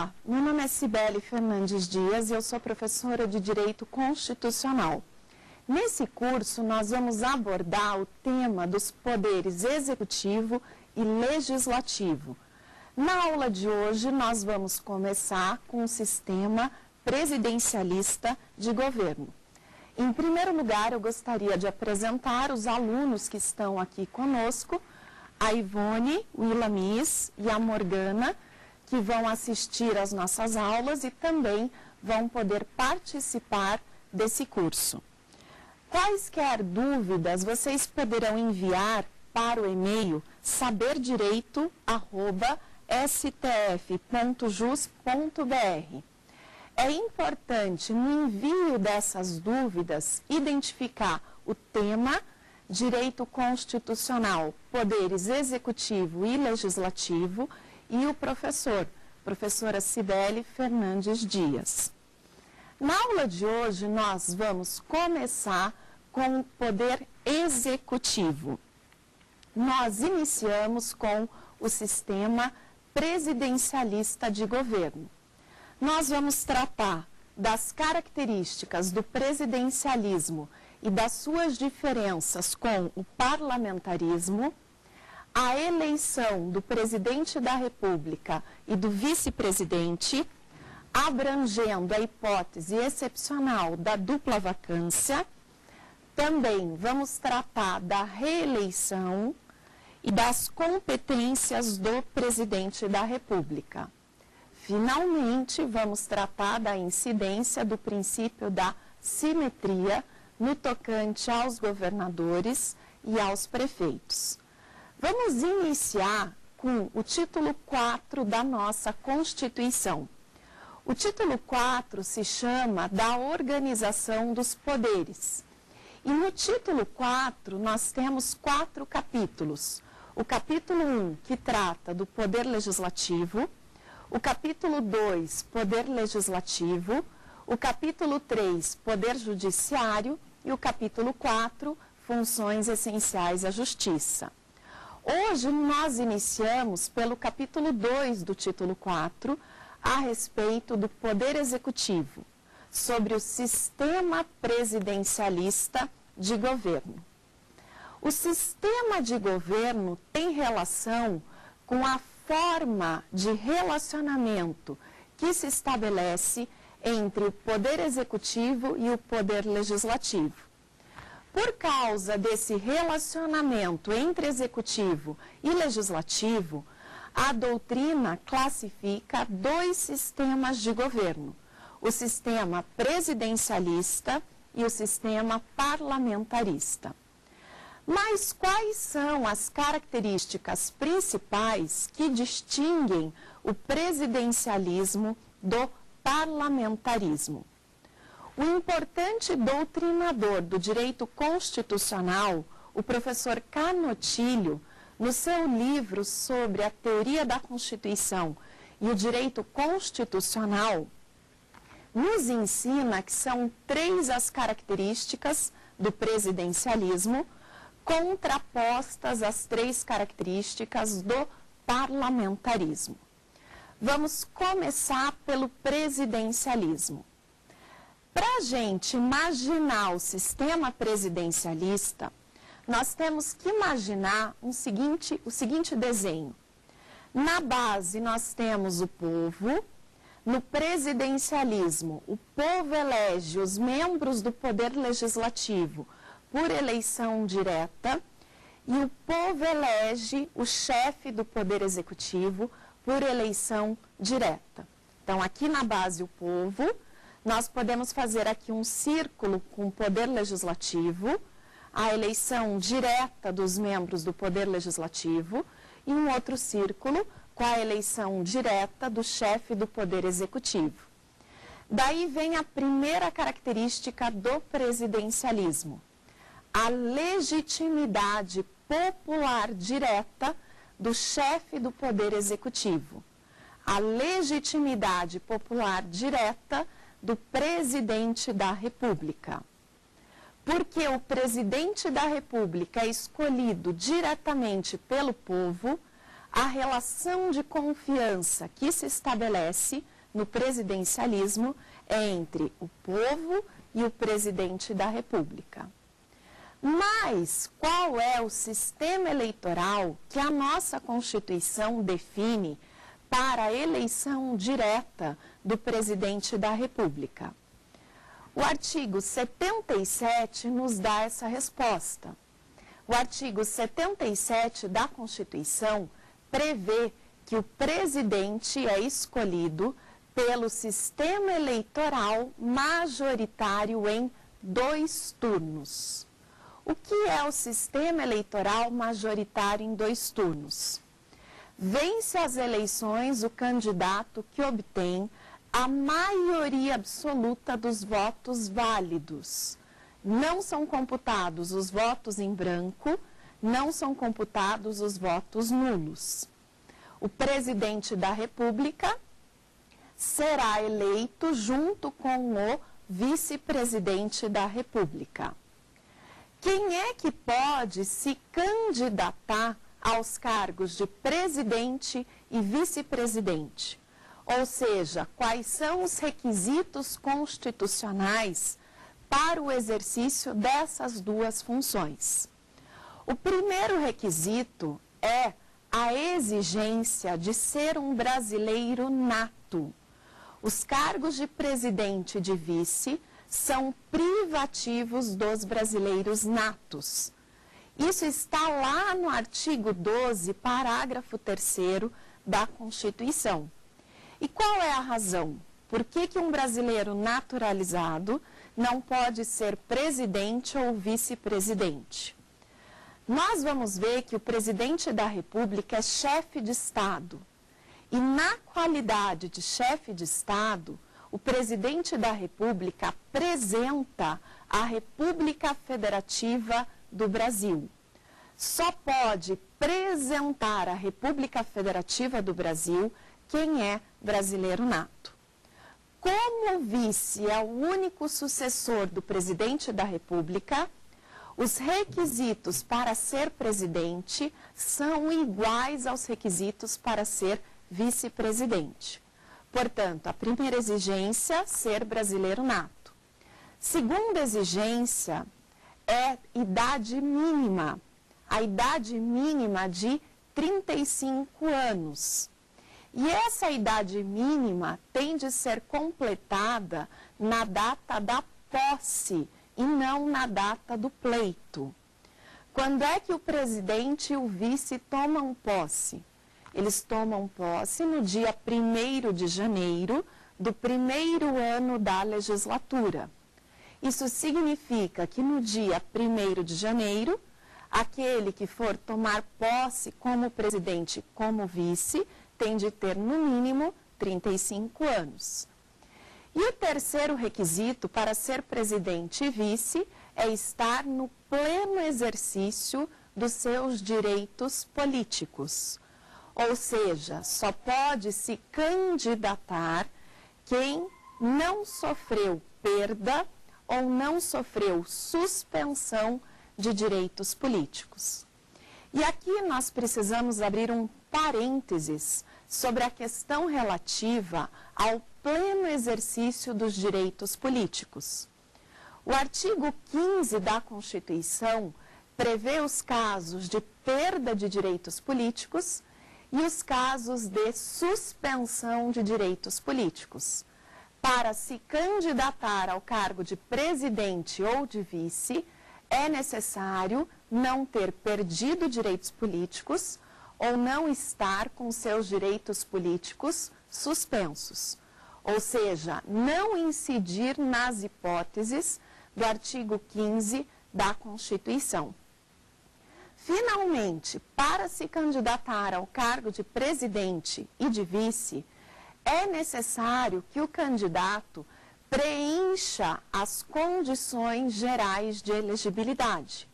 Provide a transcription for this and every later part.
Olá, meu nome é Cibele Fernandes Dias e eu sou professora de Direito Constitucional. Nesse curso, nós vamos abordar o tema dos poderes executivo e legislativo. Na aula de hoje, nós vamos começar com o sistema presidencialista de governo. Em primeiro lugar, eu gostaria de apresentar os alunos que estão aqui conosco, a Ivone, o Ilamis e a Morgana, que vão assistir às nossas aulas e também vão poder participar desse curso. Quaisquer dúvidas, vocês poderão enviar para o e-mail saberdireito@stf.jus.br. É importante, no envio dessas dúvidas, identificar o tema, direito constitucional, poderes executivo e legislativo, e o professora Cibele Fernandes Dias. Na aula de hoje, nós vamos começar com o poder executivo. Nós iniciamos com o sistema presidencialista de governo. Nós vamos tratar das características do presidencialismo e das suas diferenças com o parlamentarismo, a eleição do presidente da República e do vice-presidente, abrangendo a hipótese excepcional da dupla vacância. Também vamos tratar da reeleição e das competências do presidente da República. Finalmente, vamos tratar da incidência do princípio da simetria no tocante aos governadores e aos prefeitos. Vamos iniciar com o título 4 da nossa Constituição. O título 4 se chama da Organização dos Poderes. E no título 4 nós temos 4 capítulos. O capítulo 1, que trata do Poder Legislativo, o capítulo 2, Poder Legislativo, o capítulo 3, Poder Judiciário e o capítulo 4, Funções Essenciais à Justiça. Hoje nós iniciamos pelo capítulo 2 do título 4, a respeito do Poder Executivo, sobre o sistema presidencialista de governo. O sistema de governo tem relação com a forma de relacionamento que se estabelece entre o Poder Executivo e o Poder Legislativo. Por causa desse relacionamento entre executivo e legislativo, a doutrina classifica 2 sistemas de governo, o sistema presidencialista e o sistema parlamentarista. Mas quais são as características principais que distinguem o presidencialismo do parlamentarismo? O importante doutrinador do direito constitucional, o professor Canotilho, no seu livro sobre a teoria da Constituição e o direito constitucional, nos ensina que são 3 as características do presidencialismo, contrapostas às 3 características do parlamentarismo. Vamos começar pelo presidencialismo. Para a gente imaginar o sistema presidencialista, nós temos que imaginar o seguinte desenho. Na base, nós temos o povo. No presidencialismo, o povo elege os membros do Poder Legislativo por eleição direta e o povo elege o chefe do Poder Executivo por eleição direta. Então, aqui na base, o povo. Nós podemos fazer aqui um círculo com o Poder Legislativo, a eleição direta dos membros do Poder Legislativo, e um outro círculo com a eleição direta do chefe do Poder Executivo. Daí vem a primeira característica do presidencialismo, a legitimidade popular direta do chefe do Poder Executivo, a legitimidade popular direta do presidente da República. Porque o presidente da República é escolhido diretamente pelo povo, a relação de confiança que se estabelece no presidencialismo é entre o povo e o presidente da República. Mas qual é o sistema eleitoral que a nossa Constituição define para a eleição direta do presidente da República? O artigo 77 nos dá essa resposta. O artigo 77 da Constituição prevê que o presidente é escolhido pelo sistema eleitoral majoritário em 2 turnos. O que é o sistema eleitoral majoritário em 2 turnos? Vence as eleições o candidato que obtém a maioria absoluta dos votos válidos. Não são computados os votos em branco, não são computados os votos nulos. O presidente da República será eleito junto com o vice-presidente da República. Quem é que pode se candidatar aos cargos de presidente e vice-presidente? Ou seja, quais são os requisitos constitucionais para o exercício dessas 2 funções? O primeiro requisito é a exigência de ser um brasileiro nato. Os cargos de presidente e de vice são privativos dos brasileiros natos. Isso está lá no artigo 12, parágrafo 3º da Constituição. E qual é a razão? Por que um brasileiro naturalizado não pode ser presidente ou vice-presidente? Nós vamos ver que o presidente da República é chefe de Estado. E na qualidade de chefe de Estado, o presidente da República apresenta a República Federativa do Brasil. Só pode apresentar a República Federativa do Brasil quem é brasileiro nato. Como o vice é o único sucessor do presidente da República, os requisitos para ser presidente são iguais aos requisitos para ser vice-presidente. Portanto, a primeira exigência, ser brasileiro nato. Segunda exigência é idade mínima. A idade mínima de 35 anos. E essa idade mínima tem de ser completada na data da posse e não na data do pleito. Quando é que o presidente e o vice tomam posse? Eles tomam posse no dia 1º de janeiro do primeiro ano da legislatura. Isso significa que no dia 1º de janeiro, aquele que for tomar posse como presidente e como vice tem de ter no mínimo 35 anos. E o terceiro requisito para ser presidente e vice é estar no pleno exercício dos seus direitos políticos. Ou seja, só pode se candidatar quem não sofreu perda ou não sofreu suspensão de direitos políticos. E aqui nós precisamos abrir um parênteses sobre a questão relativa ao pleno exercício dos direitos políticos. O artigo 15 da Constituição prevê os casos de perda de direitos políticos e os casos de suspensão de direitos políticos. Para se candidatar ao cargo de presidente ou de vice, é necessário não ter perdido direitos políticos ou não estar com seus direitos políticos suspensos. Ou seja, não incidir nas hipóteses do artigo 15 da Constituição. Finalmente, para se candidatar ao cargo de presidente e de vice, é necessário que o candidato preencha as condições gerais de elegibilidade.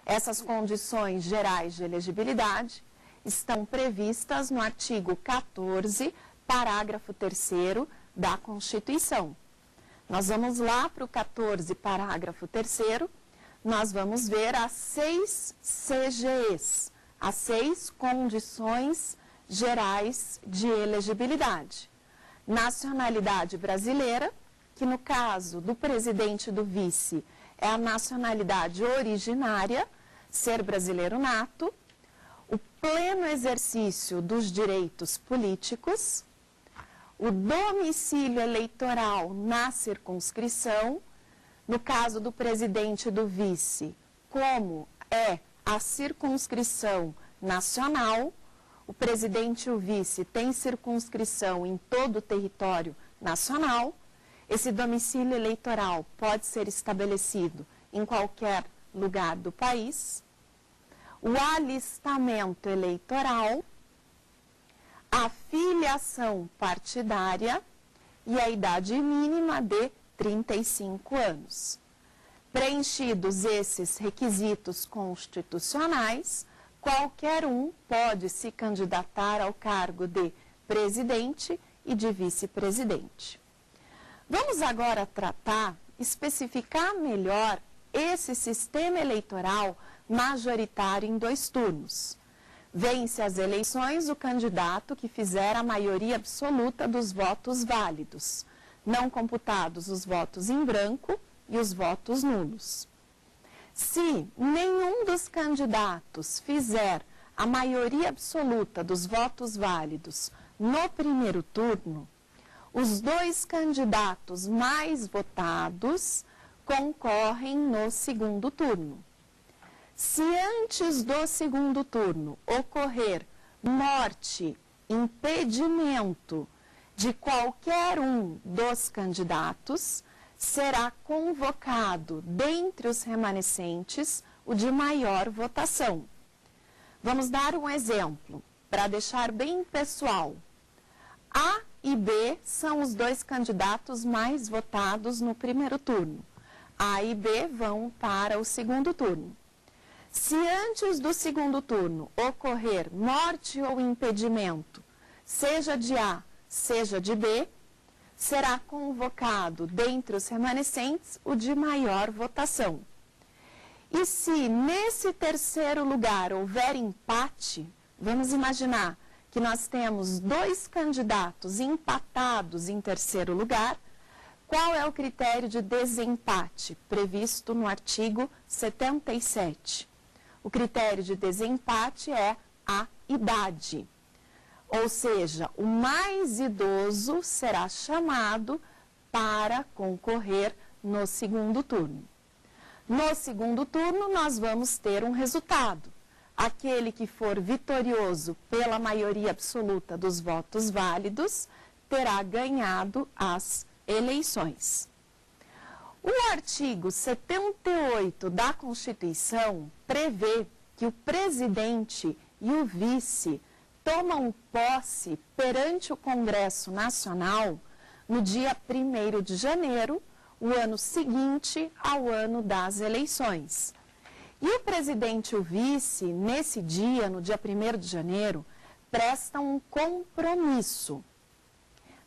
Essas condições gerais de elegibilidade estão previstas no artigo 14, parágrafo 3º da Constituição. Nós vamos lá para o 14, parágrafo 3º, nós vamos ver as 6 CGEs, as 6 condições gerais de elegibilidade. Nacionalidade brasileira, que no caso do presidente e do vice é a nacionalidade originária, ser brasileiro nato, o pleno exercício dos direitos políticos, o domicílio eleitoral na circunscrição, no caso do presidente e do vice, como é a circunscrição nacional, o presidente e o vice têm circunscrição em todo o território nacional. Esse domicílio eleitoral pode ser estabelecido em qualquer lugar do país. O alistamento eleitoral, a filiação partidária e a idade mínima de 35 anos. Preenchidos esses requisitos constitucionais, qualquer um pode se candidatar ao cargo de presidente e de vice-presidente. Vamos agora especificar melhor esse sistema eleitoral majoritário em 2 turnos. Vence as eleições o candidato que fizer a maioria absoluta dos votos válidos, não computados os votos em branco e os votos nulos. Se nenhum dos candidatos fizer a maioria absoluta dos votos válidos no primeiro turno, os 2 candidatos mais votados concorrem no segundo turno. Se antes do segundo turno ocorrer morte, impedimento de qualquer um dos candidatos, será convocado, dentre os remanescentes, o de maior votação. Vamos dar um exemplo, para deixar bem pessoal. A e B são os 2 candidatos mais votados no primeiro turno. A e B vão para o segundo turno. Se antes do segundo turno ocorrer morte ou impedimento, seja de A, seja de B, será convocado, dentre os remanescentes, o de maior votação. E se nesse terceiro lugar houver empate, vamos imaginar que nós temos 2 candidatos empatados em terceiro lugar, qual é o critério de desempate previsto no artigo 77? O critério de desempate é a idade. Ou seja, o mais idoso será chamado para concorrer no segundo turno. No segundo turno, nós vamos ter um resultado. Aquele que for vitorioso pela maioria absoluta dos votos válidos terá ganhado as eleições. O artigo 78 da Constituição prevê que o presidente e o vice tomam posse perante o Congresso Nacional no dia 1º de janeiro, o ano seguinte ao ano das eleições. E o presidente e o vice, nesse dia, no dia 1º de janeiro, prestam um compromisso.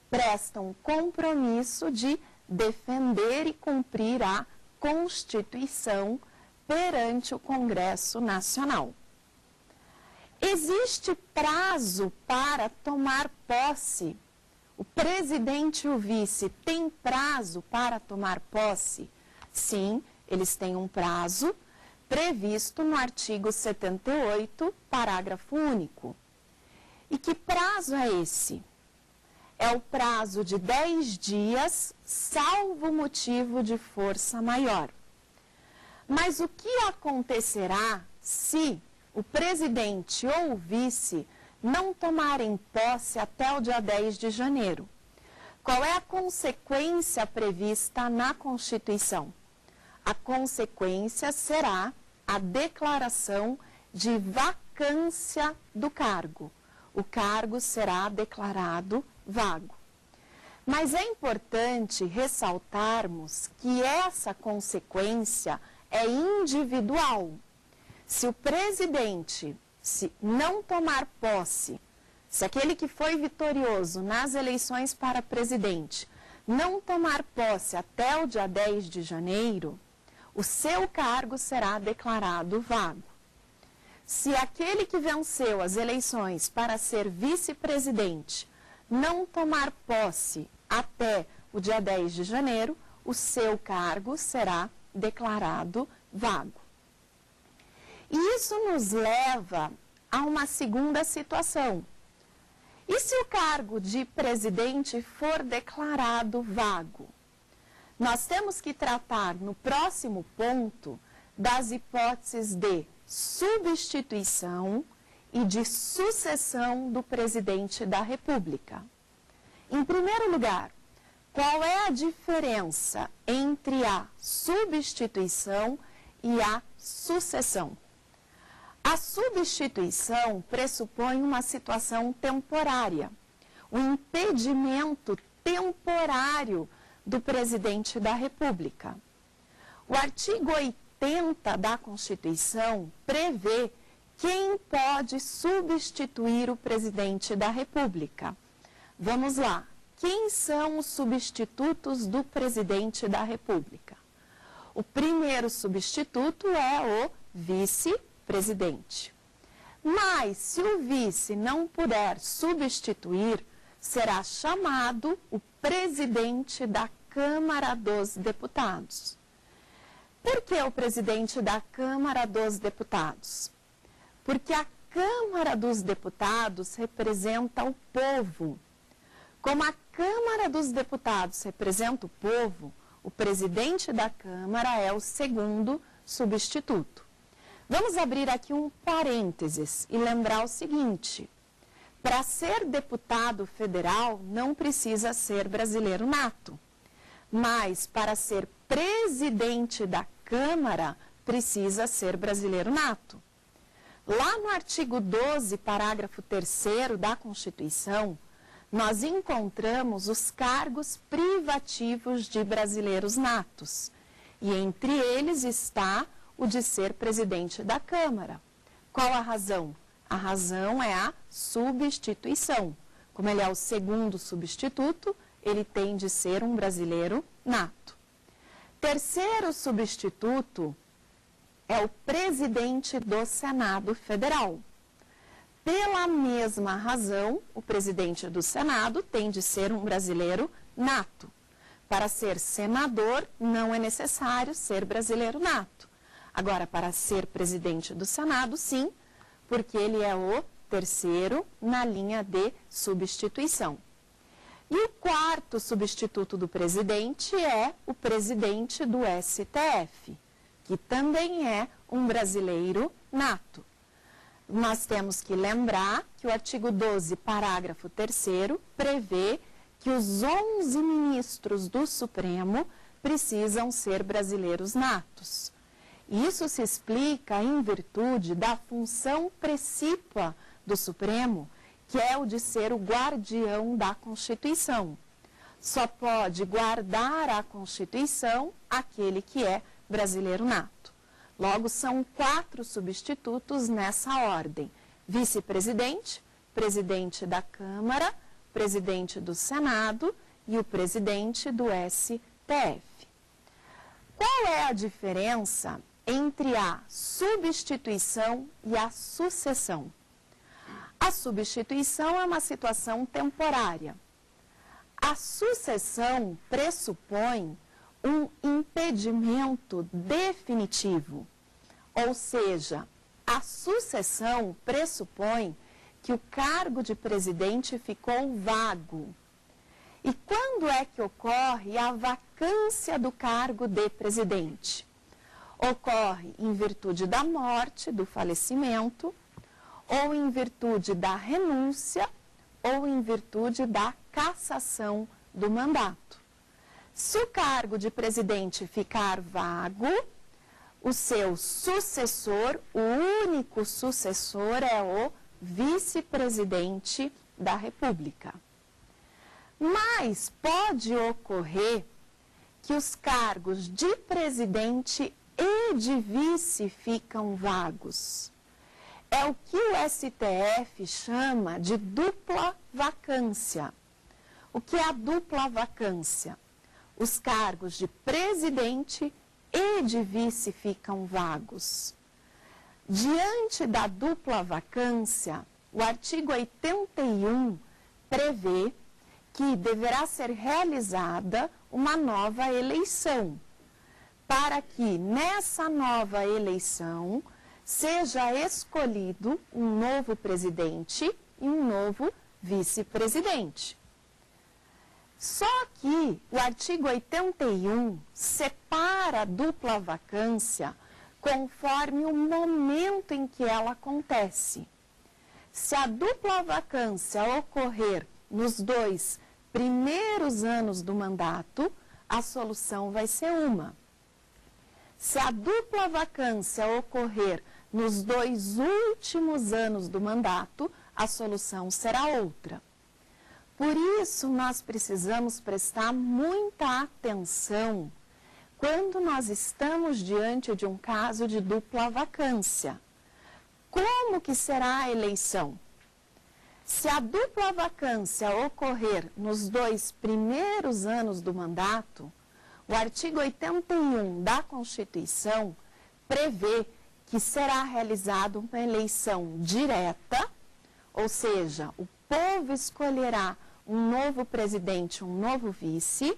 Prestam um compromisso de defender e cumprir a Constituição perante o Congresso Nacional. Existe prazo para tomar posse? O presidente e o vice têm prazo para tomar posse? Sim, eles têm um prazo previsto no artigo 78, parágrafo único. E que prazo é esse? É o prazo de 10 dias, salvo motivo de força maior. Mas o que acontecerá se o presidente ou o vice não tomarem posse até o dia 10 de janeiro? Qual é a consequência prevista na Constituição? A consequência será a declaração de vacância do cargo. O cargo será declarado vago. Mas é importante ressaltarmos que essa consequência é individual. Se o presidente não tomar posse, se aquele que foi vitorioso nas eleições para presidente não tomar posse até o dia 10 de janeiro, o seu cargo será declarado vago. se aquele que venceu as eleições para ser vice-presidente não tomar posse até o dia 10 de janeiro, o seu cargo será declarado vago. E isso nos leva a uma segunda situação. E se o cargo de presidente for declarado vago? Nós temos que tratar no próximo ponto das hipóteses de substituição e de sucessão do presidente da República. Em primeiro lugar, qual é a diferença entre a substituição e a sucessão? A substituição pressupõe uma situação temporária, um impedimento temporário do presidente da República. O artigo 80 da Constituição prevê quem pode substituir o presidente da República. Vamos lá. Quem são os substitutos do presidente da República? O primeiro substituto é o vice-presidente. Mas, se o vice não puder substituir, será chamado o presidente da Câmara dos Deputados. Por que o presidente da Câmara dos Deputados? Porque a Câmara dos Deputados representa o povo. Como a Câmara dos Deputados representa o povo, o presidente da Câmara é o segundo substituto. Vamos abrir aqui um parênteses e lembrar o seguinte: para ser deputado federal não precisa ser brasileiro nato, mas para ser presidente da Câmara precisa ser brasileiro nato. Lá no artigo 12, parágrafo 3º da Constituição, nós encontramos os cargos privativos de brasileiros natos. E entre eles está o de ser presidente da Câmara. Qual a razão? A razão é a substituição. Como ele é o segundo substituto, ele tem de ser um brasileiro nato. Terceiro substituto é o presidente do Senado Federal. Pela mesma razão, o presidente do Senado tem de ser um brasileiro nato. Para ser senador, não é necessário ser brasileiro nato. Agora, para ser presidente do Senado, sim, porque ele é o terceiro na linha de substituição. E o quarto substituto do presidente é o presidente do STF, que também é um brasileiro nato. Nós temos que lembrar que o artigo 12, parágrafo 3º, prevê que os 11 ministros do Supremo precisam ser brasileiros natos. Isso se explica em virtude da função precípua do Supremo, que é o de ser o guardião da Constituição. Só pode guardar a Constituição aquele que é brasileiro nato. Logo, são 4 substitutos nessa ordem: vice-presidente, presidente da Câmara, presidente do Senado e o presidente do STF. Qual é a diferença entre a substituição e a sucessão? A substituição é uma situação temporária. A sucessão pressupõe um impedimento definitivo, ou seja, a sucessão pressupõe que o cargo de presidente ficou vago. E quando é que ocorre a vacância do cargo de presidente? Ocorre em virtude da morte, do falecimento, ou em virtude da renúncia, ou em virtude da cassação do mandato. Se o cargo de presidente ficar vago, o seu sucessor, o único sucessor, é o vice-presidente da República. Mas pode ocorrer que os cargos de presidente e de vice ficam vagos. É o que o STF chama de dupla vacância. O que é a dupla vacância? Os cargos de presidente e de vice ficam vagos. Diante da dupla vacância, o artigo 81 prevê que deverá ser realizada uma nova eleição, para que nessa nova eleição seja escolhido um novo presidente e um novo vice-presidente. Só que o artigo 81 separa a dupla vacância conforme o momento em que ela acontece. Se a dupla vacância ocorrer nos 2 primeiros anos do mandato, a solução vai ser uma. Se a dupla vacância ocorrer nos 2 últimos anos do mandato, a solução será outra. Por isso, nós precisamos prestar muita atenção quando nós estamos diante de um caso de dupla vacância. Como que será a eleição? Se a dupla vacância ocorrer nos 2 primeiros anos do mandato, o artigo 81 da Constituição prevê que será realizada uma eleição direta, ou seja, o povo escolherá um novo presidente, um novo vice,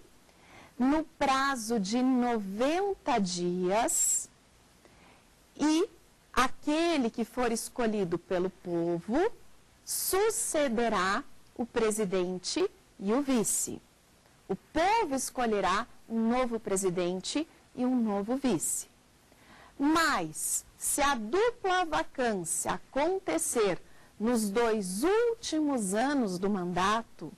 no prazo de 90 dias, e aquele que for escolhido pelo povo sucederá o presidente e o vice. O povo escolherá um novo presidente e um novo vice. Mas, se a dupla vacância acontecer nos 2 últimos anos do mandato,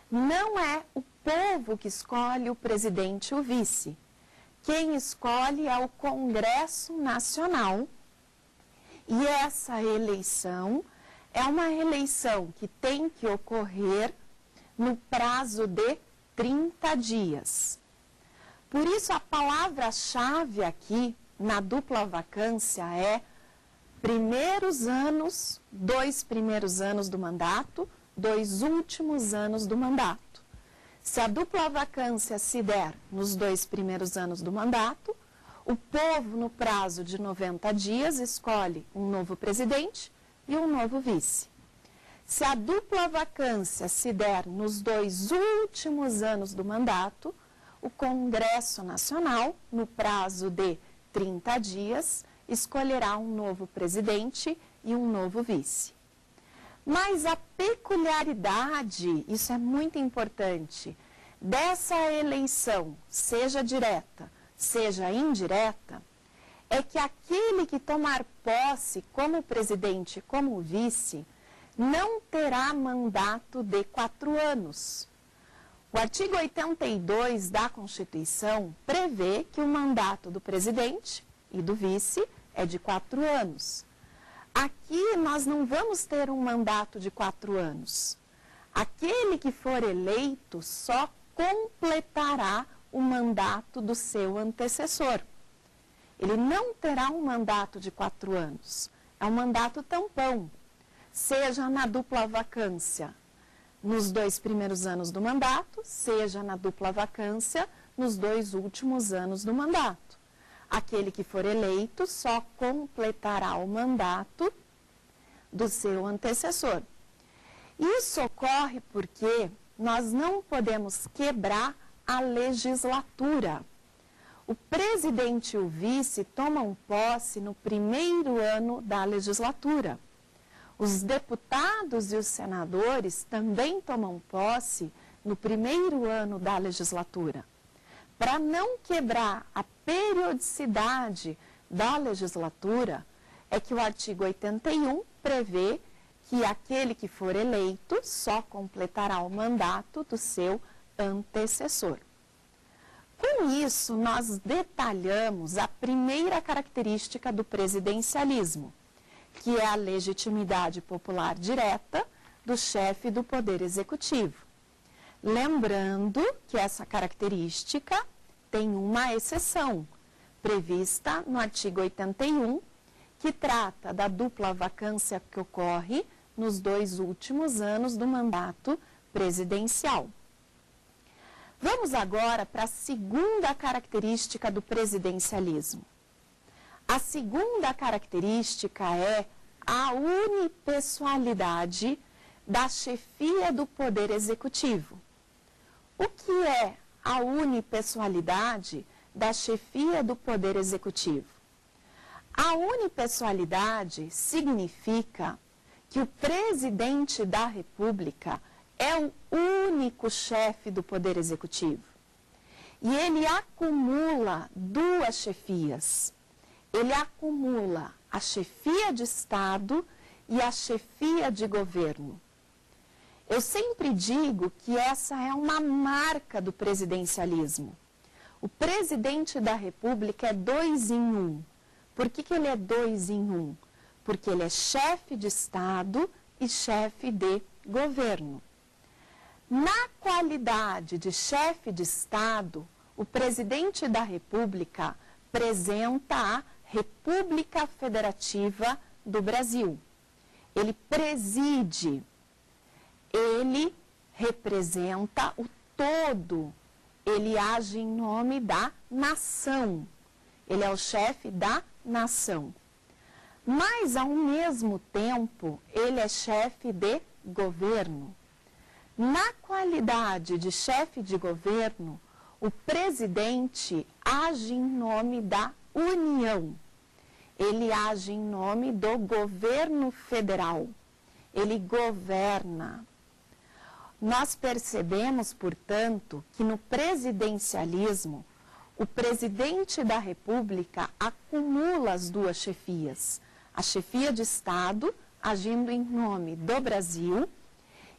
não é o povo que escolhe o presidente e o vice. Quem escolhe é o Congresso Nacional. E essa eleição é uma eleição que tem que ocorrer no prazo de 30 dias. Por isso, a palavra-chave aqui na dupla vacância é primeiros anos, 2 primeiros anos do mandato, 2 últimos anos do mandato. Se a dupla vacância se der nos 2 primeiros anos do mandato, o povo, no prazo de 90 dias, escolhe um novo presidente e um novo vice. Se a dupla vacância se der nos 2 últimos anos do mandato, o Congresso Nacional, no prazo de 30 dias, escolherá um novo presidente e um novo vice. Mas a peculiaridade, isso é muito importante, dessa eleição, seja direta, seja indireta, é que aquele que tomar posse como presidente e como vice não terá mandato de 4 anos. O artigo 82 da Constituição prevê que o mandato do presidente e do vice é de 4 anos. Aqui nós não vamos ter um mandato de 4 anos. Aquele que for eleito só completará o mandato do seu antecessor. Ele não terá um mandato de 4 anos. É um mandato tampão, seja na dupla vacância nos 2 primeiros anos do mandato, seja na dupla vacância nos 2 últimos anos do mandato. Aquele que for eleito só completará o mandato do seu antecessor. Isso ocorre porque nós não podemos quebrar a legislatura. O presidente e o vice tomam posse no primeiro ano da legislatura. Os deputados e os senadores também tomam posse no primeiro ano da legislatura. Para não quebrar a periodicidade da legislatura, é que o artigo 81 prevê que aquele que for eleito só completará o mandato do seu antecessor. Com isso, nós detalhamos a primeira característica do presidencialismo, que é a legitimidade popular direta do chefe do Poder Executivo. Lembrando que essa característica tem uma exceção, prevista no artigo 81, que trata da dupla vacância que ocorre nos 2 últimos anos do mandato presidencial. Vamos agora para a segunda característica do presidencialismo. A segunda característica é a unipessoalidade da chefia do Poder Executivo. O que é a unipessoalidade da chefia do Poder Executivo? A unipessoalidade significa que o presidente da República é o único chefe do Poder Executivo. E ele acumula duas chefias. Ele acumula a chefia de Estado e a chefia de governo. Eu sempre digo que essa é uma marca do presidencialismo. O presidente da República é 2 em 1. Por que ele é 2 em 1? Porque ele é chefe de Estado e chefe de governo. Na qualidade de chefe de Estado, o presidente da República representa a República Federativa do Brasil. Ele preside, ele representa o todo, ele age em nome da nação. Ele é o chefe da nação. Mas, ao mesmo tempo, ele é chefe de governo. Na qualidade de chefe de governo, o presidente age em nome da União. Ele age em nome do governo federal. Ele governa. Nós percebemos, portanto, que no presidencialismo, o presidente da República acumula as duas chefias. A chefia de Estado, agindo em nome do Brasil,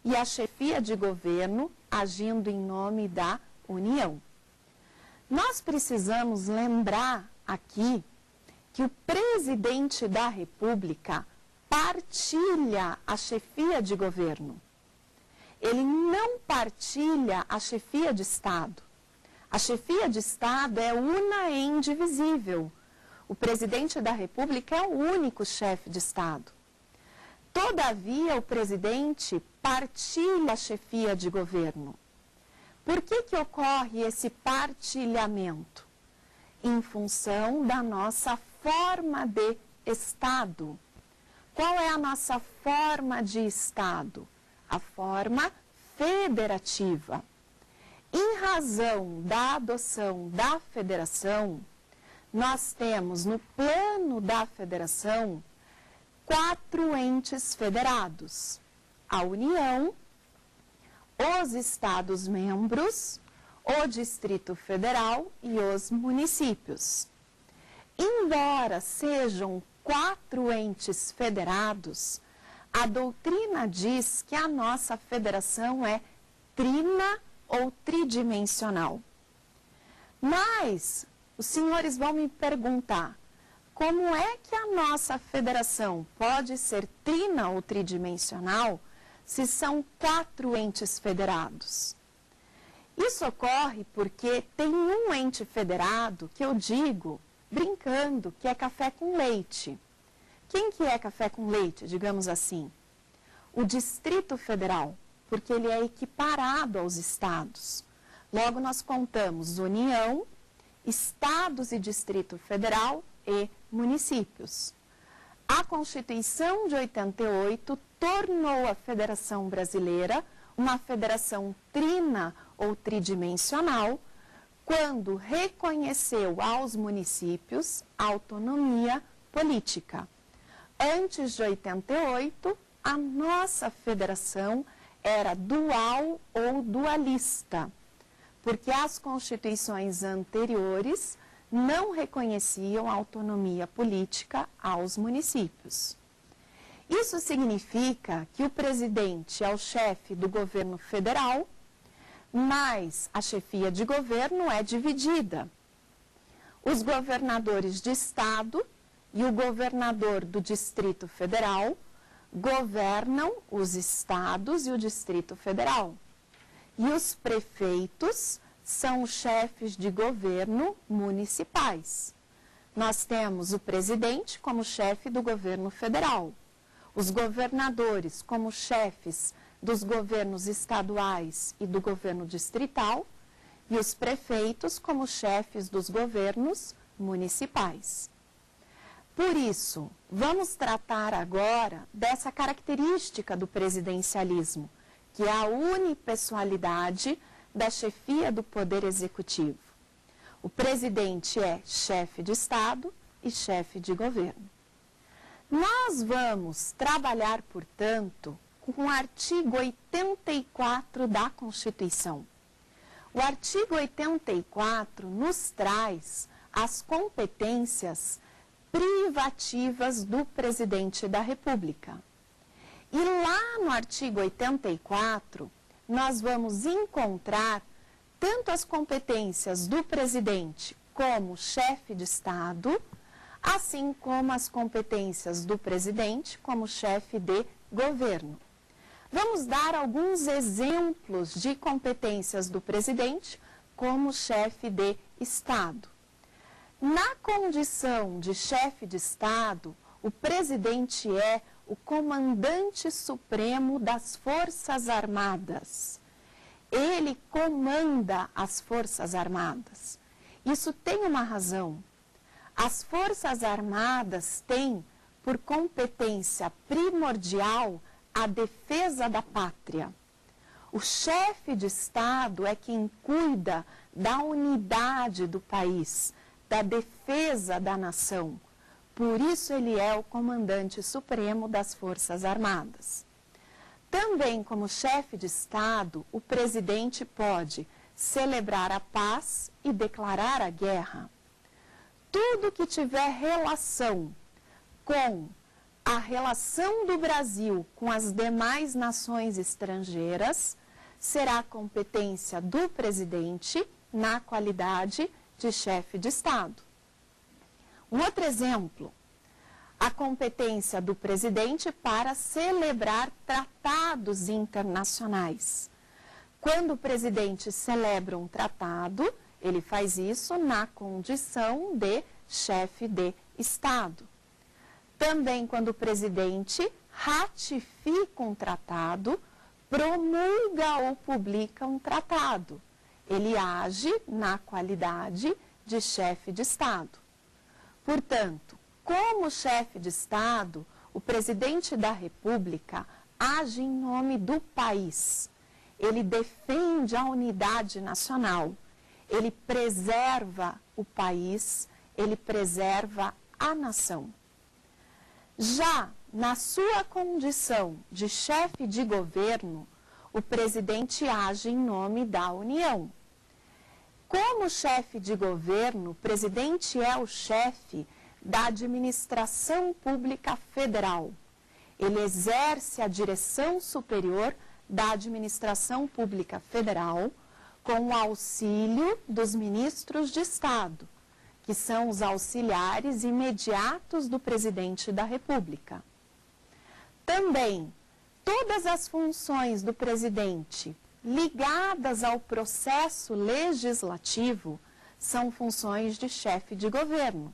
e a chefia de governo, agindo em nome da União. Nós precisamos lembrar aqui que o presidente da República partilha a chefia de governo. Ele não partilha a chefia de Estado. A chefia de Estado é una e indivisível. O presidente da República é o único chefe de Estado. Todavia, o presidente partilha a chefia de governo. Por que ocorre esse partilhamento? Em função da nossa forma de Estado. Qual é a nossa forma de Estado? A forma federativa. Em razão da adoção da federação, nós temos no plano da federação 4 entes federados: a União, os Estados-membros, o Distrito Federal e os municípios. Embora sejam 4 entes federados, a doutrina diz que a nossa federação é trina ou tridimensional. Mas os senhores vão me perguntar, como é que a nossa federação pode ser trina ou tridimensional se são 4 entes federados? Isso ocorre porque tem um ente federado que eu digo, brincando, que é café com leite. Quem que é café com leite, digamos assim? O Distrito Federal, porque ele é equiparado aos estados. Logo, nós contamos União, estados e Distrito Federal e municípios. A Constituição de 88 tornou a Federação Brasileira uma federação trina ou tridimensional, quando reconheceu aos municípios autonomia política. Antes de 88, a nossa federação era dual ou dualista, porque as constituições anteriores não reconheciam a autonomia política aos municípios. Isso significa que o presidente é o chefe do governo federal, mas a chefia de governo é dividida. Os governadores de estado e o governador do Distrito Federal governam os estados e o Distrito Federal. E os prefeitos são os chefes de governo municipais. Nós temos o presidente como chefe do governo federal, os governadores como chefes dos governos estaduais e do governo distrital e os prefeitos como chefes dos governos municipais. Por isso, vamos tratar agora dessa característica do presidencialismo, que é a unipessoalidade da chefia do Poder Executivo. O presidente é chefe de Estado e chefe de governo. Nós vamos trabalhar, portanto, com o artigo 84 da Constituição. O artigo 84 nos traz as competências privativas do presidente da República. E lá no artigo 84, nós vamos encontrar tanto as competências do presidente como chefe de Estado, assim como as competências do presidente como chefe de governo. Vamos dar alguns exemplos de competências do presidente como chefe de Estado. Na condição de chefe de Estado, o presidente é o comandante supremo das Forças Armadas. Ele comanda as Forças Armadas. Isso tem uma razão. As Forças Armadas têm, por competência primordial, a defesa da pátria. O chefe de Estado é quem cuida da unidade do país, da defesa da nação. Por isso ele é o comandante supremo das Forças Armadas. Também como chefe de Estado, o presidente pode celebrar a paz e declarar a guerra. Tudo que tiver relação com a relação do Brasil com as demais nações estrangeiras será competência do presidente na qualidade de chefe de Estado. Um outro exemplo, a competência do presidente para celebrar tratados internacionais. Quando o presidente celebra um tratado, ele faz isso na condição de chefe de Estado. Também quando o presidente ratifica um tratado, promulga ou publica um tratado. Ele age na qualidade de chefe de Estado. Portanto, como chefe de Estado, o presidente da República age em nome do país. Ele defende a unidade nacional. Ele preserva o país, ele preserva a nação. Já na sua condição de chefe de governo, o presidente age em nome da União. Como chefe de governo, o presidente é o chefe da administração pública federal. Ele exerce a direção superior da administração pública federal com o auxílio dos ministros de Estado, que são os auxiliares imediatos do presidente da República. Também, todas as funções do presidente ligadas ao processo legislativo são funções de chefe de governo.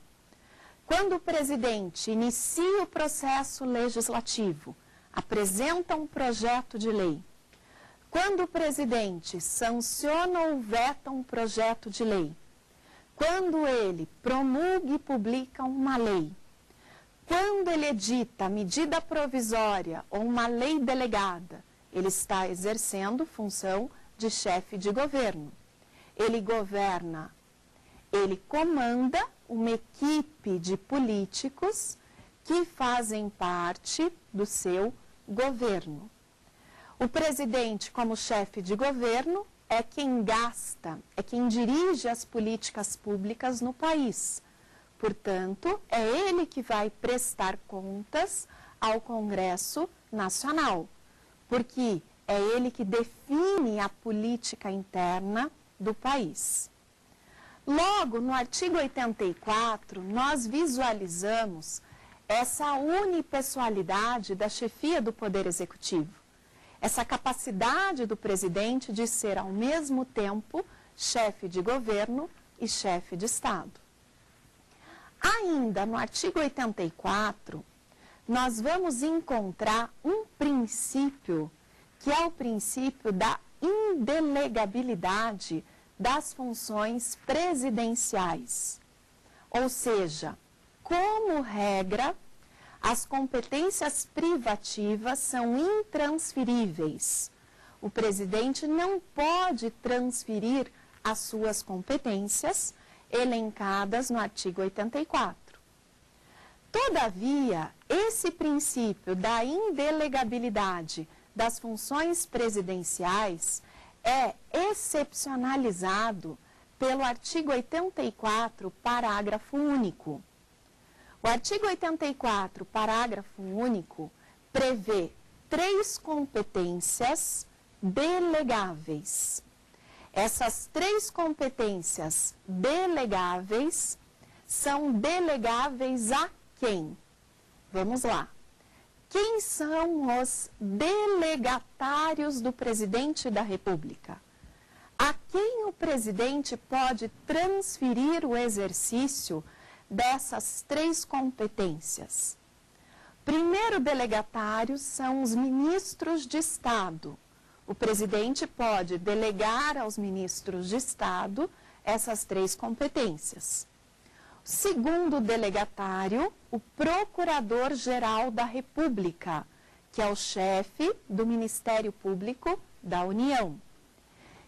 Quando o presidente inicia o processo legislativo, apresenta um projeto de lei. Quando o presidente sanciona ou veta um projeto de lei, quando ele promulga e publica uma lei, quando ele edita medida provisória ou uma lei delegada, ele está exercendo função de chefe de governo. Ele governa, ele comanda uma equipe de políticos que fazem parte do seu governo. O presidente, como chefe de governo, é quem gasta, é quem dirige as políticas públicas no país. Portanto, é ele que vai prestar contas ao Congresso Nacional, porque é ele que define a política interna do país. Logo, no artigo 84, nós visualizamos essa unipessoalidade da chefia do Poder Executivo. Essa capacidade do presidente de ser, ao mesmo tempo, chefe de governo e chefe de Estado. Ainda no artigo 84, nós vamos encontrar um princípio, que é o princípio da indelegabilidade das funções presidenciais. Ou seja, como regra, as competências privativas são intransferíveis. O presidente não pode transferir as suas competências elencadas no artigo 84. Todavia, esse princípio da indelegabilidade das funções presidenciais é excepcionalizado pelo artigo 84, parágrafo único. O artigo 84, parágrafo único, prevê 3 competências delegáveis. Essas 3 competências delegáveis são delegáveis a quem? Vamos lá. Quem são os delegatários do presidente da República? A quem o presidente pode transferir o exercício dessas 3 competências? Primeiro delegatário são os ministros de Estado. O presidente pode delegar aos ministros de Estado essas 3 competências. Segundo delegatário, o Procurador-Geral da República, que é o chefe do Ministério Público da União.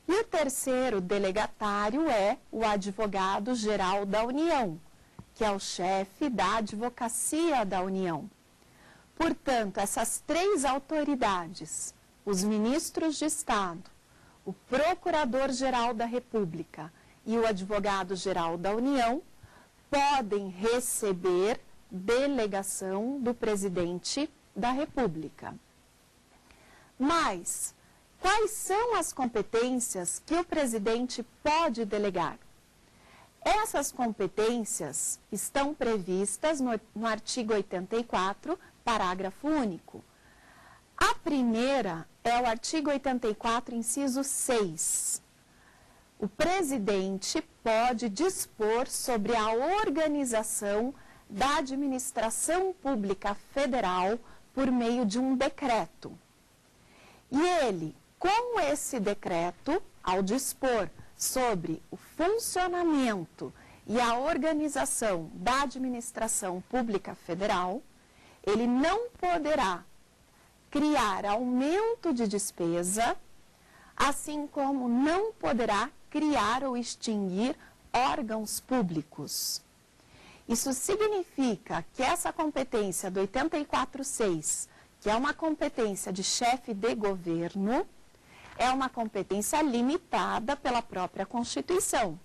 E o terceiro delegatário é o Advogado-Geral da União, que é o chefe da Advocacia da União. Portanto, essas 3 autoridades, os ministros de Estado, o Procurador-Geral da República e o Advogado-Geral da União, podem receber delegação do presidente da República. Mas, quais são as competências que o presidente pode delegar? Essas competências estão previstas no artigo 84, parágrafo único. A primeira é o artigo 84, inciso 6. O presidente pode dispor sobre a organização da administração pública federal por meio de um decreto. E ele, com esse decreto, ao dispor sobre o funcionamento e a organização da administração pública federal, ele não poderá criar aumento de despesa, assim como não poderá criar ou extinguir órgãos públicos. Isso significa que essa competência do 84.6, que é uma competência de chefe de governo, é uma competência limitada pela própria Constituição.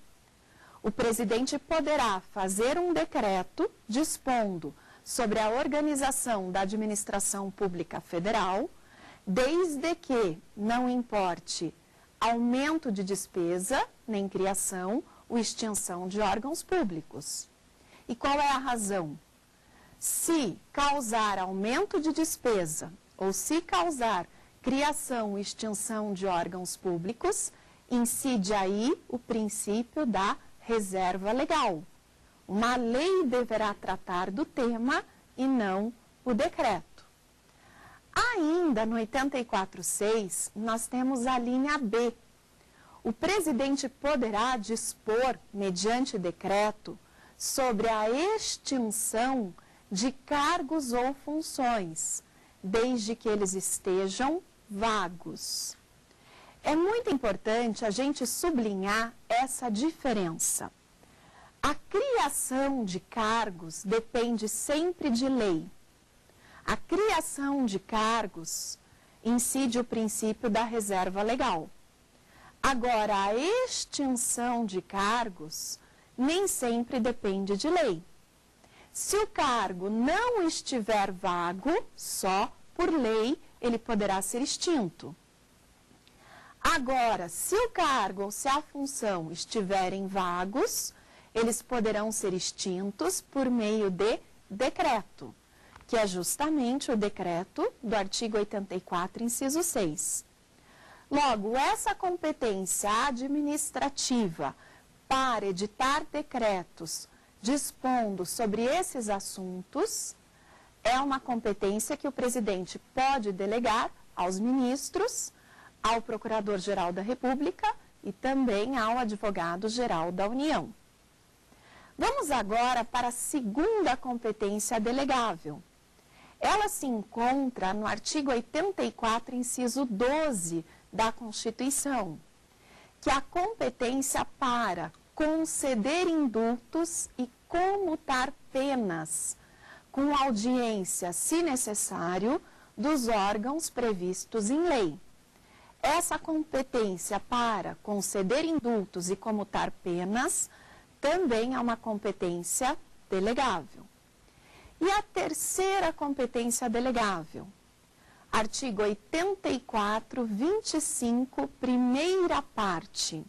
O presidente poderá fazer um decreto dispondo sobre a organização da administração pública federal, desde que não importe aumento de despesa, nem criação ou extinção de órgãos públicos. E qual é a razão? Se causar aumento de despesa ou se causar criação ou extinção de órgãos públicos, incide aí o princípio da reserva legal. Uma lei deverá tratar do tema e não o decreto. Ainda no 84.6, nós temos a linha B. O presidente poderá dispor, mediante decreto, sobre a extinção de cargos ou funções, desde que eles estejam vagos. É muito importante a gente sublinhar essa diferença. A criação de cargos depende sempre de lei. A criação de cargos incide o princípio da reserva legal. Agora, a extinção de cargos nem sempre depende de lei. Se o cargo não estiver vago, só por lei ele poderá ser extinto. Agora, se o cargo ou se a função estiverem vagos, eles poderão ser extintos por meio de decreto, que é justamente o decreto do artigo 84, inciso 6. Logo, essa competência administrativa para editar decretos dispondo sobre esses assuntos é uma competência que o presidente pode delegar aos ministros, ao Procurador-Geral da República e também ao Advogado-Geral da União. Vamos agora para a segunda competência delegável. Ela se encontra no artigo 84, inciso 12 da Constituição, que é a competência para conceder indultos e comutar penas, com audiência, se necessário, dos órgãos previstos em lei. Essa competência para conceder indultos e comutar penas também é uma competência delegável. E a terceira competência delegável, artigo 84, 25, primeira parte.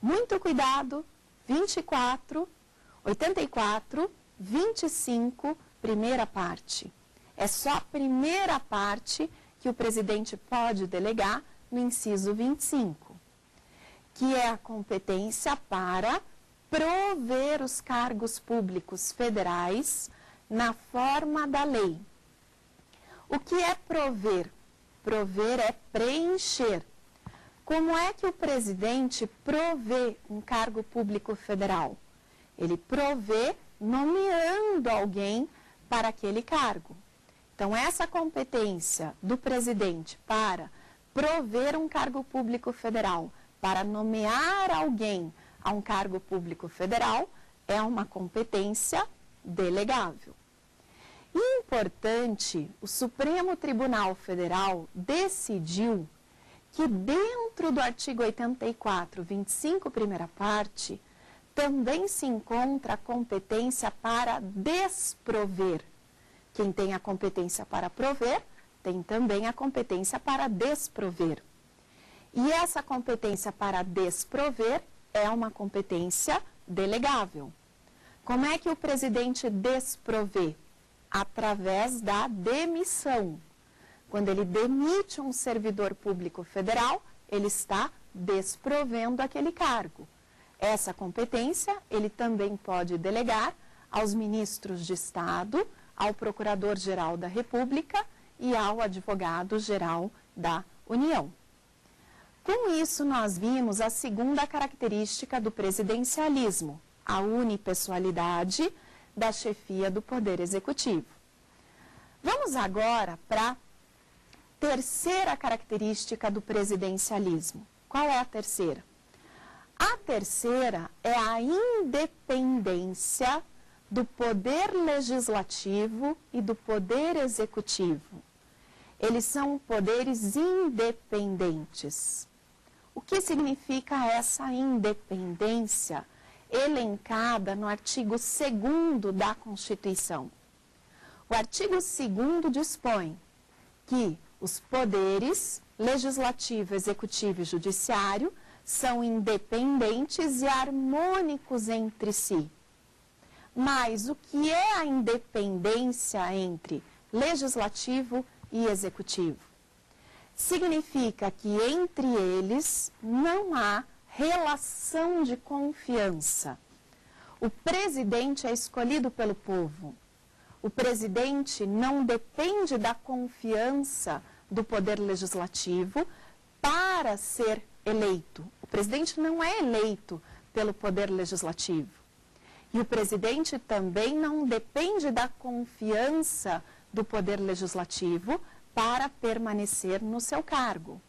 Muito cuidado, 84, 25, primeira parte. É só a primeira parte que o presidente pode delegar no inciso 25, que é a competência para prover os cargos públicos federais na forma da lei. O que é prover? Prover é preencher. Como é que o presidente provê um cargo público federal? Ele provê nomeando alguém para aquele cargo. Então, essa competência do presidente para prover um cargo público federal, para nomear alguém a um cargo público federal, é uma competência delegável. E importante, o Supremo Tribunal Federal decidiu que dentro do artigo 84, 25, primeira parte, também se encontra a competência para desprover. Quem tem a competência para prover, tem também a competência para desprover. E essa competência para desprover é uma competência delegável. Como é que o presidente desprovê? Através da demissão. Quando ele demite um servidor público federal, ele está desprovendo aquele cargo. Essa competência ele também pode delegar aos ministros de Estado, ao Procurador-Geral da República e ao Advogado-Geral da União. Com isso, nós vimos a segunda característica do presidencialismo, a unipessoalidade da chefia do Poder Executivo. Vamos agora para a terceira característica do presidencialismo. Qual é a terceira? A terceira é a independência do Poder Legislativo e do Poder Executivo. Eles são poderes independentes. O que significa essa independência elencada no artigo 2º da Constituição? O artigo 2º dispõe que os poderes legislativo, executivo e judiciário são independentes e harmônicos entre si. Mas o que é a independência entre legislativo e executivo? Significa que entre eles não há relação de confiança. O presidente é escolhido pelo povo. O presidente não depende da confiança do poder legislativo para ser eleito. O presidente não é eleito pelo poder legislativo. E o presidente também não depende da confiança do poder legislativo para permanecer no seu cargo.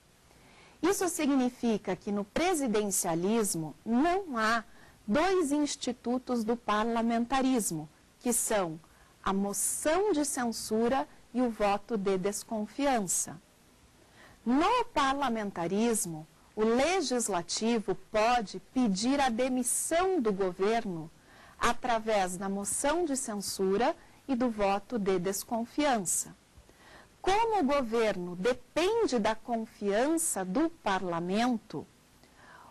Isso significa que no presidencialismo não há dois institutos do parlamentarismo, que são a moção de censura e o voto de desconfiança. No parlamentarismo, o legislativo pode pedir a demissão do governo através da moção de censura e do voto de desconfiança. Como o governo depende da confiança do parlamento,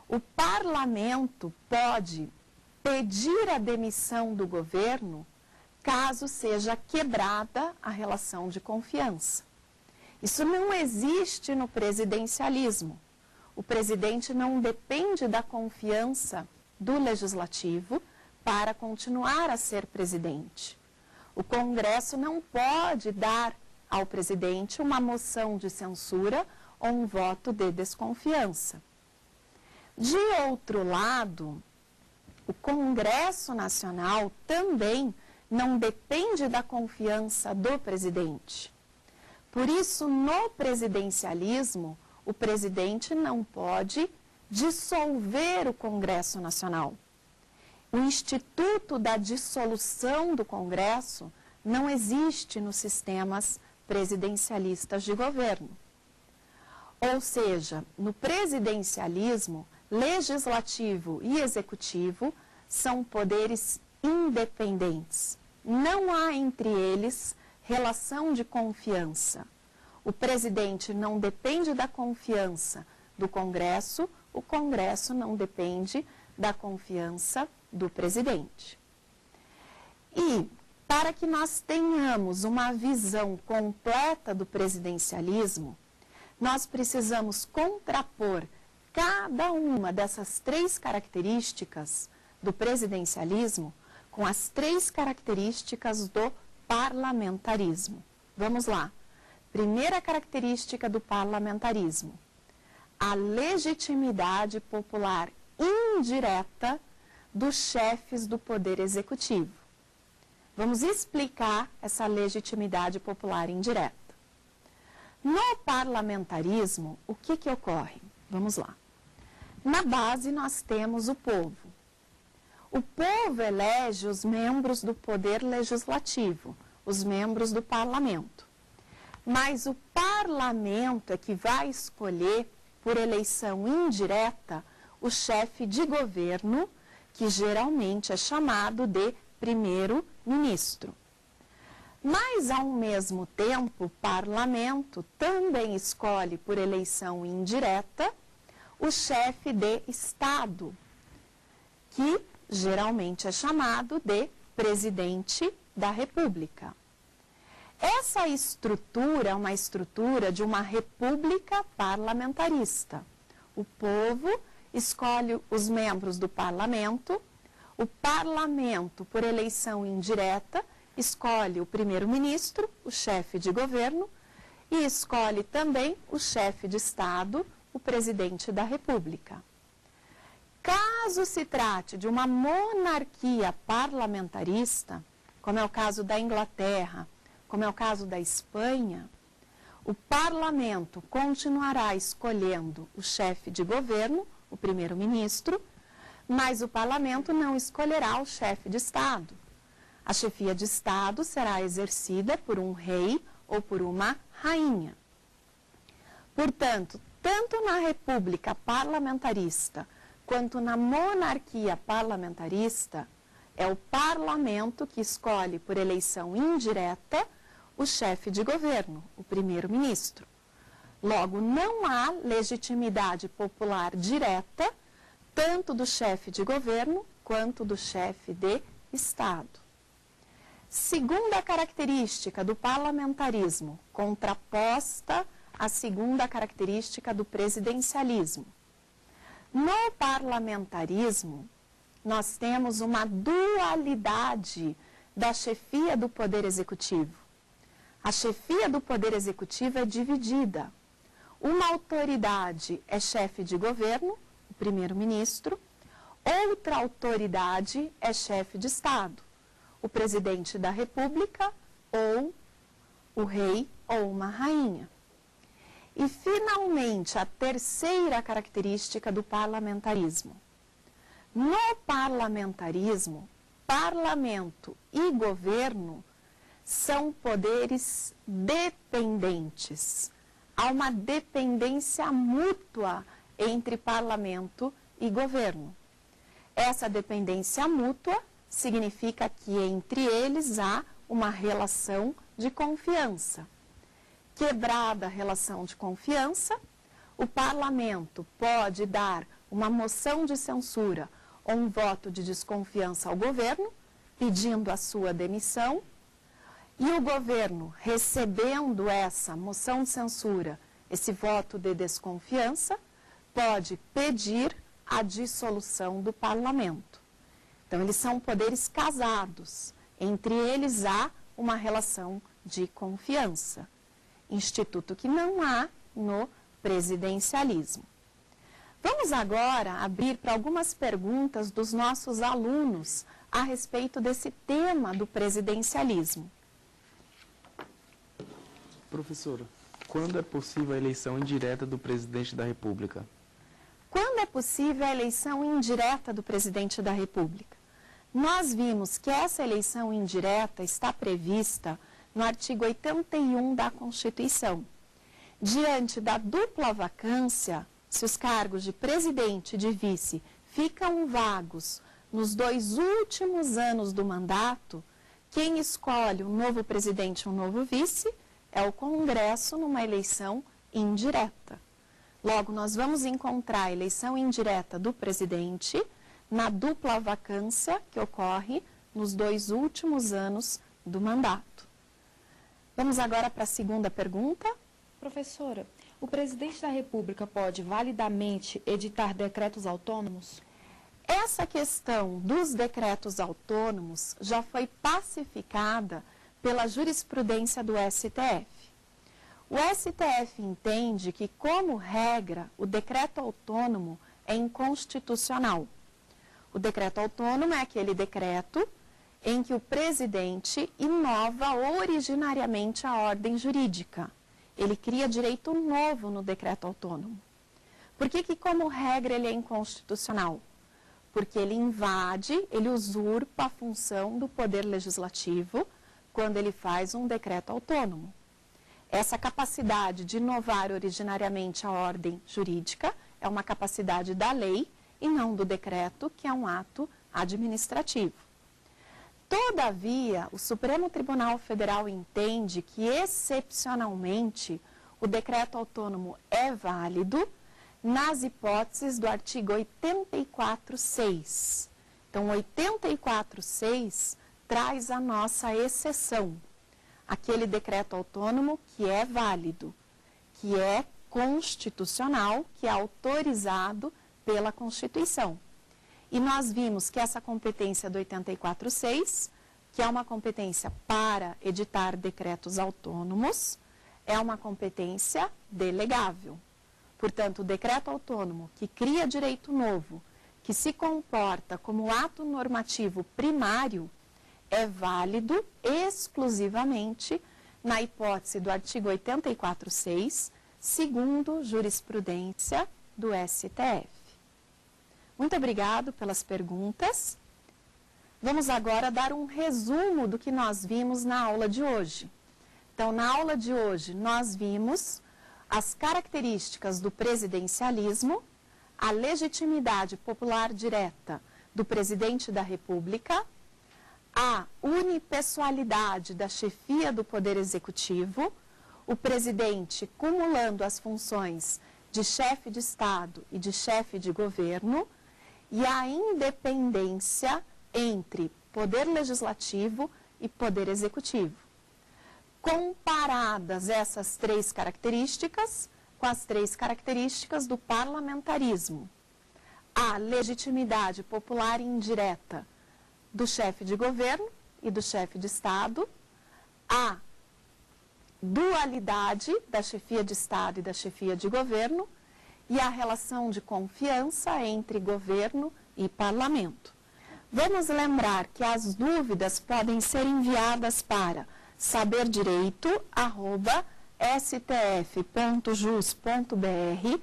o parlamento pode pedir a demissão do governo caso seja quebrada a relação de confiança. Isso não existe no presidencialismo. O presidente não depende da confiança do legislativo para continuar a ser presidente. O Congresso não pode dar ao presidente uma moção de censura ou um voto de desconfiança. De outro lado, O Congresso Nacional também não depende da confiança do presidente. Por isso, no presidencialismo, o presidente não pode dissolver o Congresso Nacional. O instituto da dissolução do Congresso não existe nos sistemas presidencialistas de governo. Ou seja, no presidencialismo, legislativo e executivo são poderes independentes. Não há entre eles relação de confiança. O presidente não depende da confiança do Congresso, o Congresso não depende da confiança do presidente. E, para que nós tenhamos uma visão completa do presidencialismo, nós precisamos contrapor cada uma dessas 3 características do presidencialismo com as 3 características do parlamentarismo. Vamos lá. Primeira característica do parlamentarismo: a legitimidade popular indireta dos chefes do poder executivo. Vamos explicar essa legitimidade popular indireta. No parlamentarismo, o que ocorre? Vamos lá. Na base, nós temos o povo. O povo elege os membros do poder legislativo, os membros do parlamento. Mas o parlamento é que vai escolher, por eleição indireta, o chefe de governo, que geralmente é chamado de primeiro-ministro. Mas, ao mesmo tempo, o parlamento também escolhe, por eleição indireta, o chefe de Estado, que geralmente é chamado de presidente da República. Essa estrutura é uma estrutura de uma república parlamentarista. O povo escolhe os membros do parlamento, o parlamento, por eleição indireta, escolhe o primeiro-ministro, o chefe de governo, e escolhe também o chefe de Estado, o presidente da República. Caso se trate de uma monarquia parlamentarista, como é o caso da Inglaterra, como é o caso da Espanha, o parlamento continuará escolhendo o chefe de governo, o primeiro-ministro, mas o parlamento não escolherá o chefe de Estado. A chefia de Estado será exercida por um rei ou por uma rainha. Portanto, tanto na república parlamentarista quanto na monarquia parlamentarista, é o parlamento que escolhe por eleição indireta o chefe de governo, o primeiro-ministro. Logo, não há legitimidade popular direta, tanto do chefe de governo quanto do chefe de Estado. Segunda característica do parlamentarismo, contraposta à segunda característica do presidencialismo. No parlamentarismo, nós temos uma dualidade da chefia do Poder Executivo. A chefia do Poder Executivo é dividida. Uma autoridade é chefe de governo, o primeiro-ministro, outra autoridade é chefe de Estado, o presidente da República ou o rei ou uma rainha. E, finalmente, a terceira característica do parlamentarismo. No parlamentarismo, parlamento e governo são poderes dependentes. Há uma dependência mútua entre parlamento e governo. Essa dependência mútua significa que entre eles há uma relação de confiança. Quebrada a relação de confiança, o parlamento pode dar uma moção de censura ou um voto de desconfiança ao governo, pedindo a sua demissão, e o governo, recebendo essa moção de censura, esse voto de desconfiança, pode pedir a dissolução do parlamento. Então, eles são poderes casados. Entre eles há uma relação de confiança. Instituto que não há no presidencialismo. Vamos agora abrir para algumas perguntas dos nossos alunos a respeito desse tema do presidencialismo. Professora, quando é possível a eleição indireta do presidente da República? Quando é possível a eleição indireta do presidente da República? Nós vimos que essa eleição indireta está prevista no artigo 81 da Constituição. Diante da dupla vacância, se os cargos de presidente e de vice ficam vagos nos 2 últimos anos do mandato, quem escolhe um novo presidente e um novo vice é o Congresso numa eleição indireta. Logo, nós vamos encontrar a eleição indireta do presidente na dupla vacância que ocorre nos 2 últimos anos do mandato. Vamos agora para a segunda pergunta. Professora, o presidente da República pode validamente editar decretos autônomos? Essa questão dos decretos autônomos já foi pacificada pela jurisprudência do STF. O STF entende que, como regra, o decreto autônomo é inconstitucional. O decreto autônomo é aquele decreto em que o presidente inova originariamente a ordem jurídica. Ele cria direito novo no decreto autônomo. Por que, como regra, ele é inconstitucional? Porque ele invade, ele usurpa a função do poder legislativo quando ele faz um decreto autônomo. Essa capacidade de inovar originariamente a ordem jurídica é uma capacidade da lei e não do decreto, que é um ato administrativo. Todavia, o Supremo Tribunal Federal entende que, excepcionalmente, o decreto autônomo é válido nas hipóteses do artigo 84.6. Então, 84.6 traz a nossa exceção, aquele decreto autônomo que é válido, que é constitucional, que é autorizado pela Constituição. E nós vimos que essa competência do 84.6, que é uma competência para editar decretos autônomos, é uma competência delegável. Portanto, o decreto autônomo que cria direito novo, que se comporta como ato normativo primário, é válido exclusivamente na hipótese do artigo 84.6, segundo jurisprudência do STF. Muito obrigado pelas perguntas. Vamos agora dar um resumo do que nós vimos na aula de hoje. Então, na aula de hoje, nós vimos as características do presidencialismo, a legitimidade popular direta do presidente da República, a unipessoalidade da chefia do Poder Executivo, o presidente cumulando as funções de chefe de Estado e de chefe de governo, e a independência entre Poder Legislativo e Poder Executivo. Comparadas essas 3 características com as 3 características do parlamentarismo, a legitimidade popular indireta do chefe de governo e do chefe de Estado, a dualidade da chefia de Estado e da chefia de governo e a relação de confiança entre governo e parlamento. Vamos lembrar que as dúvidas podem ser enviadas para saberdireito@stf.jus.br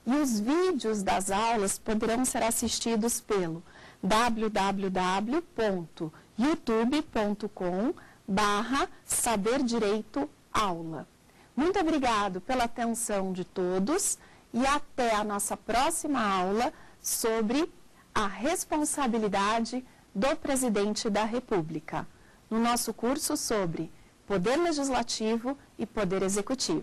e os vídeos das aulas poderão ser assistidos pelo www.youtube.com/saberdireitoaula. Muito obrigado pela atenção de todos e até a nossa próxima aula sobre a responsabilidade do presidente da República, no nosso curso sobre Poder Legislativo e Poder Executivo.